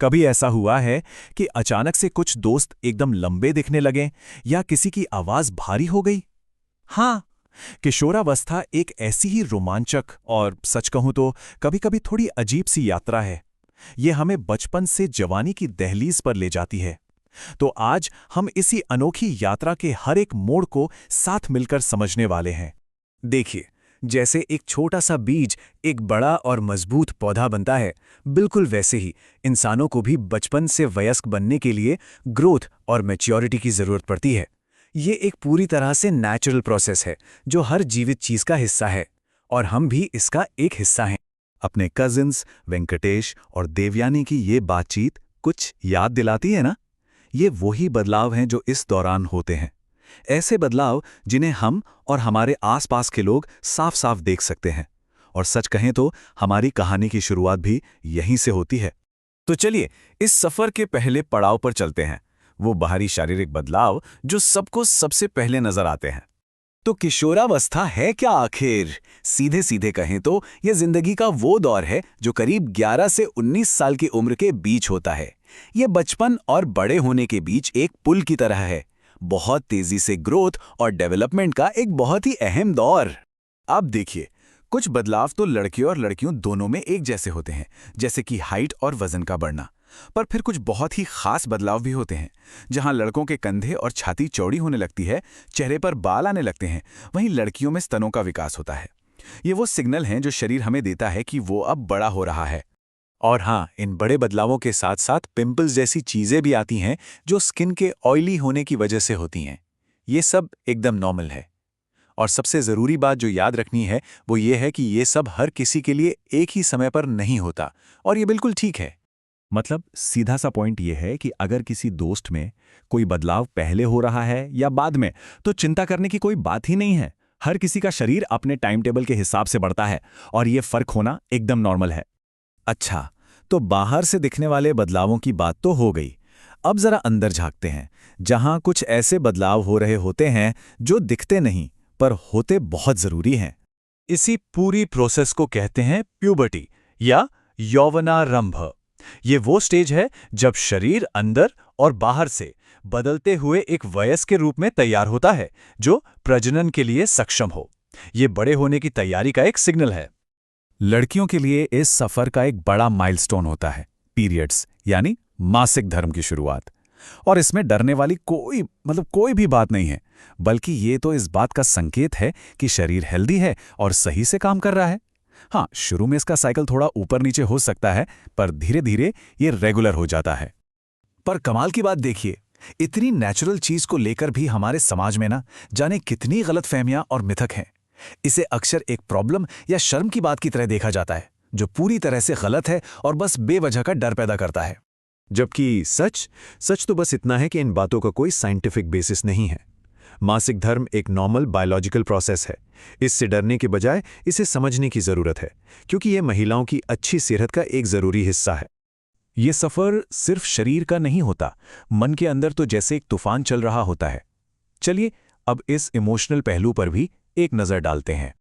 कभी ऐसा हुआ है कि अचानक से कुछ दोस्त एकदम लंबे दिखने लगे या किसी की आवाज भारी हो गई? हाँ, किशोरावस्था एक ऐसी ही रोमांचक और सच कहूं तो कभी-कभी थोड़ी अजीब सी यात्रा है। ये हमें बचपन से जवानी की दहलीज पर ले जाती है। तो आज हम इसी अनोखी यात्रा के हर एक मोड़ को साथ मिलकर समझने वाले हैं। देखिए, जैसे एक छोटा सा बीज एक बड़ा और मजबूत पौधा बनता है, बिल्कुल वैसे ही इंसानों को भी बचपन से वयस्क बनने के लिए ग्रोथ और मैच्योरिटी की जरूरत पड़ती है। ये एक पूरी तरह से नेचुरल प्रोसेस है जो हर जीवित चीज का हिस्सा है, और हम भी इसका एक हिस्सा हैं। अपने कजिन्स वेंकटेश और देवयानी की ये बातचीत कुछ याद दिलाती है ना? ये वही बदलाव हैं जो इस दौरान होते हैं। ऐसे बदलाव जिन्हें हम और हमारे आसपास के लोग साफ साफ देख सकते हैं। और सच कहें तो हमारी कहानी की शुरुआत भी यहीं से होती है। तो चलिए इस सफर के पहले पड़ाव पर चलते हैं, वो बाहरी शारीरिक बदलाव जो सबको सबसे पहले नजर आते हैं। तो किशोरावस्था है क्या आखिर? सीधे सीधे कहें तो यह जिंदगी का वो दौर है जो करीब 11 से 19 साल की उम्र के बीच होता है। यह बचपन और बड़े होने के बीच एक पुल की तरह है, बहुत तेजी से ग्रोथ और डेवलपमेंट का एक बहुत ही अहम दौर। अब देखिए, कुछ बदलाव तो लड़के और लड़कियों दोनों में एक जैसे होते हैं, जैसे कि हाइट और वजन का बढ़ना। पर फिर कुछ बहुत ही खास बदलाव भी होते हैं, जहां लड़कों के कंधे और छाती चौड़ी होने लगती है, चेहरे पर बाल आने लगते हैं, वहीं लड़कियों में स्तनों का विकास होता है। ये वो सिग्नल हैं जो शरीर हमें देता है कि वो अब बड़ा हो रहा है। और हाँ, इन बड़े बदलावों के साथ साथ पिंपल्स जैसी चीजें भी आती हैं जो स्किन के ऑयली होने की वजह से होती हैं। ये सब एकदम नॉर्मल है। और सबसे ज़रूरी बात जो याद रखनी है वो ये है कि ये सब हर किसी के लिए एक ही समय पर नहीं होता, और ये बिल्कुल ठीक है। मतलब सीधा सा पॉइंट ये है कि अगर किसी दोस्त में कोई बदलाव पहले हो रहा है या बाद में, तो चिंता करने की कोई बात ही नहीं है। हर किसी का शरीर अपने टाइम टेबल के हिसाब से बढ़ता है और ये फर्क होना एकदम नॉर्मल है। अच्छा, तो बाहर से दिखने वाले बदलावों की बात तो हो गई। अब जरा अंदर झांकते हैं, जहां कुछ ऐसे बदलाव हो रहे होते हैं जो दिखते नहीं पर होते बहुत जरूरी हैं। इसी पूरी प्रोसेस को कहते हैं प्यूबर्टी या यौवनारंभ। ये वो स्टेज है जब शरीर अंदर और बाहर से बदलते हुए एक वयस्क के रूप में तैयार होता है, जो प्रजनन के लिए सक्षम हो। ये बड़े होने की तैयारी का एक सिग्नल है। लड़कियों के लिए इस सफर का एक बड़ा माइलस्टोन होता है पीरियड्स, यानी मासिक धर्म की शुरुआत। और इसमें डरने वाली कोई भी बात नहीं है, बल्कि ये तो इस बात का संकेत है कि शरीर हेल्दी है और सही से काम कर रहा है। हाँ, शुरू में इसका साइकिल थोड़ा ऊपर नीचे हो सकता है, पर धीरे धीरे ये रेगुलर हो जाता है। पर कमाल की बात देखिए, इतनी नेचुरल चीज को लेकर भी हमारे समाज में ना जाने कितनी गलतफहमियां और मिथक हैं। इसे अक्सर एक प्रॉब्लम या शर्म की बात की तरह देखा जाता है, जो पूरी तरह से गलत है और बस बेवजह का डर पैदा करता है। जबकि सच तो बस इतना है कि इन बातों का कोई साइंटिफिक बेसिस नहीं है। मासिक धर्म एक नॉर्मल बायोलॉजिकल प्रोसेस है। इससे डरने के बजाय इसे समझने की जरूरत है, क्योंकि यह महिलाओं की अच्छी सेहत का एक जरूरी हिस्सा है। ये सफर सिर्फ शरीर का नहीं होता, मन के अंदर तो जैसे एक तूफान चल रहा होता है। चलिए अब इस इमोशनल पहलू पर भी एक नजर डालते हैं।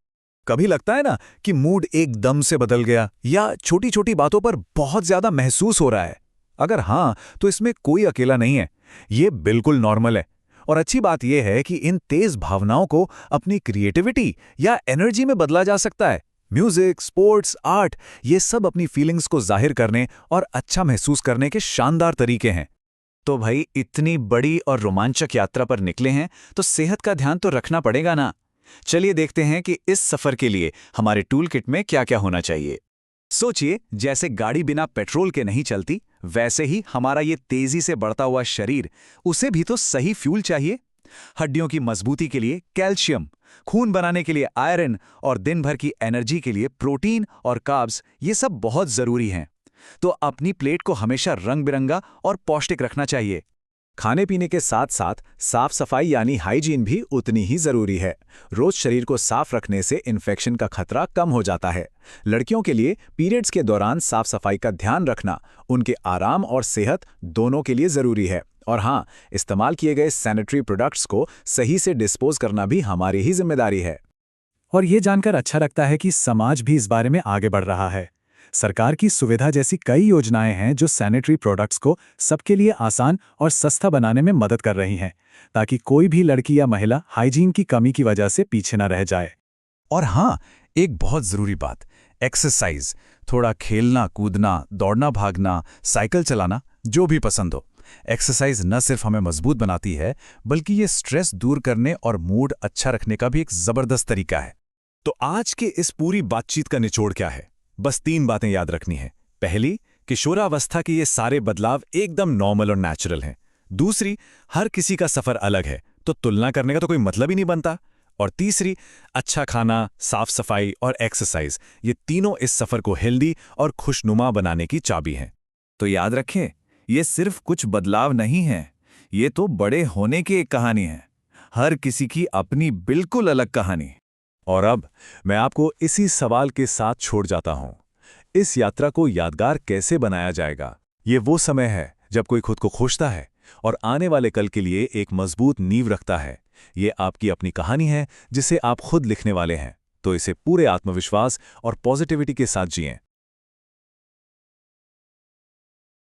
कभी लगता है ना कि मूड एकदम से बदल गया, या छोटी छोटी बातों पर बहुत ज्यादा महसूस हो रहा है? अगर हाँ, तो इसमें कोई अकेला नहीं है। ये बिल्कुल नॉर्मल है। और अच्छी बात यह है कि इन तेज भावनाओं को अपनी क्रिएटिविटी या एनर्जी में बदला जा सकता है। म्यूजिक, स्पोर्ट्स, आर्ट, ये सब अपनी फीलिंग्स को जाहिर करने और अच्छा महसूस करने के शानदार तरीके हैं। तो भाई, इतनी बड़ी और रोमांचक यात्रा पर निकले हैं, तो सेहत का ध्यान तो रखना पड़ेगा ना। चलिए देखते हैं कि इस सफर के लिए हमारे टूल किट में क्या क्या होना चाहिए। सोचिए, जैसे गाड़ी बिना पेट्रोल के नहीं चलती, वैसे ही हमारा ये तेजी से बढ़ता हुआ शरीर, उसे भी तो सही फ्यूल चाहिए। हड्डियों की मजबूती के लिए कैल्शियम, खून बनाने के लिए आयरन, और दिन भर की एनर्जी के लिए प्रोटीन और कार्ब्स, ये सब बहुत जरूरी हैं। तो अपनी प्लेट को हमेशा रंग बिरंगा और पौष्टिक रखना चाहिए। खाने पीने के साथ साथ साफ सफाई यानी हाइजीन भी उतनी ही जरूरी है। रोज शरीर को साफ रखने से इन्फेक्शन का खतरा कम हो जाता है। लड़कियों के लिए पीरियड्स के दौरान साफ सफाई का ध्यान रखना उनके आराम और सेहत दोनों के लिए जरूरी है। और हाँ, इस्तेमाल किए गए सैनिटरी प्रोडक्ट्स को सही से डिस्पोज करना भी हमारी ही जिम्मेदारी है। और ये जानकर अच्छा लगता है कि समाज भी इस बारे में आगे बढ़ रहा है। सरकार की सुविधा जैसी कई योजनाएं हैं जो सैनिटरी प्रोडक्ट्स को सबके लिए आसान और सस्ता बनाने में मदद कर रही हैं, ताकि कोई भी लड़की या महिला हाइजीन की कमी की वजह से पीछे न रह जाए। और हाँ, एक बहुत ज़रूरी बात, एक्सरसाइज। थोड़ा खेलना कूदना, दौड़ना भागना, साइकिल चलाना, जो भी पसंद हो। एक्सरसाइज न सिर्फ हमें मजबूत बनाती है, बल्कि ये स्ट्रेस दूर करने और मूड अच्छा रखने का भी एक ज़बरदस्त तरीका है। तो आज के इस पूरी बातचीत का निचोड़ क्या है? बस 3 बातें याद रखनी है। पहली, किशोरावस्था के ये सारे बदलाव एकदम नॉर्मल और नेचुरल हैं। दूसरी, हर किसी का सफर अलग है, तो तुलना करने का तो कोई मतलब ही नहीं बनता। और तीसरी, अच्छा खाना, साफ सफाई और एक्सरसाइज, ये तीनों इस सफर को हेल्दी और खुशनुमा बनाने की चाबी हैं। तो याद रखें, ये सिर्फ कुछ बदलाव नहीं है, ये तो बड़े होने की एक कहानी है। हर किसी की अपनी बिल्कुल अलग कहानी। और अब मैं आपको इसी सवाल के साथ छोड़ जाता हूं। इस यात्रा को यादगार कैसे बनाया जाएगा? ये वो समय है जब कोई खुद को खोजता है और आने वाले कल के लिए एक मजबूत नींव रखता है। ये आपकी अपनी कहानी है जिसे आप खुद लिखने वाले हैं, तो इसे पूरे आत्मविश्वास और पॉजिटिविटी के साथ जिएं।